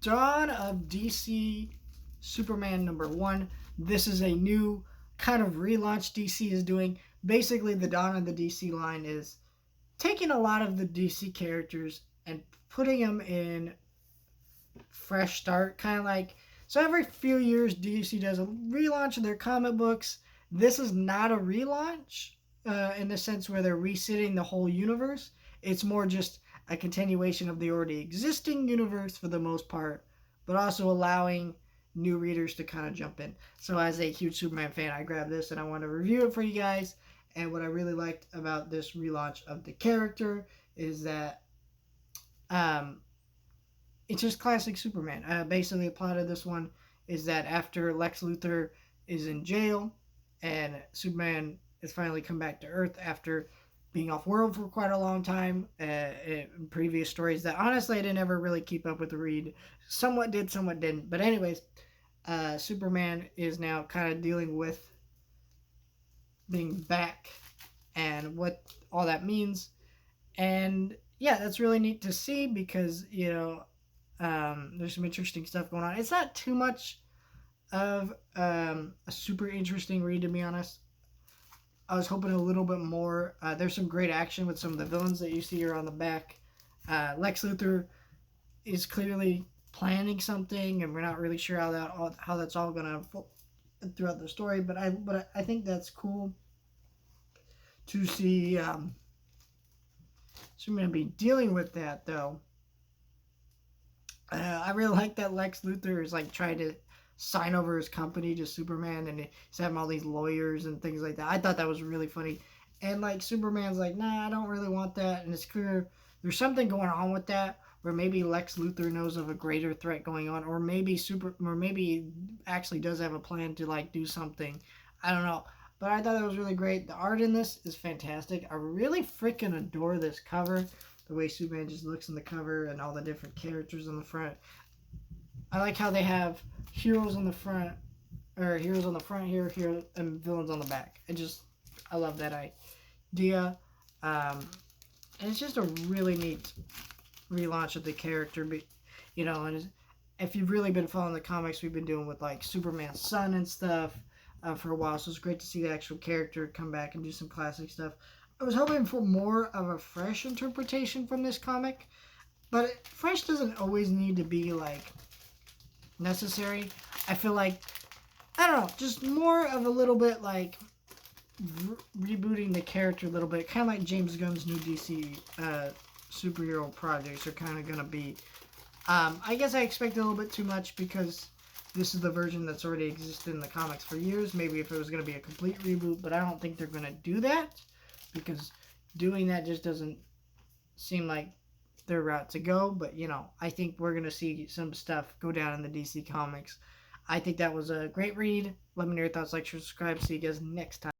Dawn of DC Superman #1. This is a new kind of relaunch DC is doing. Basically, the Dawn of the DC line is taking a lot of the DC characters and putting them in fresh start, kind of like, so every few years DC does a relaunch of their comic books. This is not a relaunch in the sense where they're resetting the whole universe. It's more just a continuation of the already existing universe for the most part, but also allowing new readers to kind of jump in. So as a huge Superman fan, I grabbed this and I want to review it for you guys. And what I really liked about this relaunch of the character is that it's just classic Superman. Basically, the plot of this one is that after Lex Luthor is in jail and Superman has finally come back to Earth after being off world for quite a long time, in previous stories that honestly I didn't ever really keep up with the read. Somewhat did, somewhat didn't. But anyways, Superman is now kind of dealing with being back and what all that means. And yeah, that's really neat to see because, there's some interesting stuff going on. It's not too much of a super interesting read, to be honest. I was hoping a little bit more. There's some great action with some of the villains that you see here on the back. Lex Luthor is clearly planning something, and we're not really sure how that's all gonna unfold throughout the story. But I think that's cool to see Superman be dealing with that, though. I really like that Lex Luthor is like trying to sign over his company to Superman, and he's having all these lawyers and things like that. I thought that was really funny. And like Superman's like, nah, I don't really want that. And it's clear there's something going on with that, where maybe Lex Luthor knows of a greater threat going on, or maybe maybe actually does have a plan to like do something. I don't know. But I thought that was really great. The art in this is fantastic. I really freaking adore this cover. The way Superman just looks in the cover and all the different characters on the front. I like how they have heroes on the front, or heroes on the front here, and villains on the back. I love that idea. And it's just a really neat relaunch of the character. But, and if you've really been following the comics we've been doing with like Superman's son and stuff for a while, so it's great to see the actual character come back and do some classic stuff. I was hoping for more of a fresh interpretation from this comic, but fresh doesn't always need to be like necessary. I feel like, I don't know, just more of a little bit like rebooting the character a little bit, kind of like James Gunn's new DC superhero projects are kind of going to be. I guess I expect a little bit too much because this is the version that's already existed in the comics for years. Maybe if it was going to be a complete reboot, but I don't think they're going to do that, because doing that just doesn't seem like their route to go. But, I think we're going to see some stuff go down in the DC Comics. I think that was a great read. Let me know your thoughts, like, share, subscribe. See you guys next time.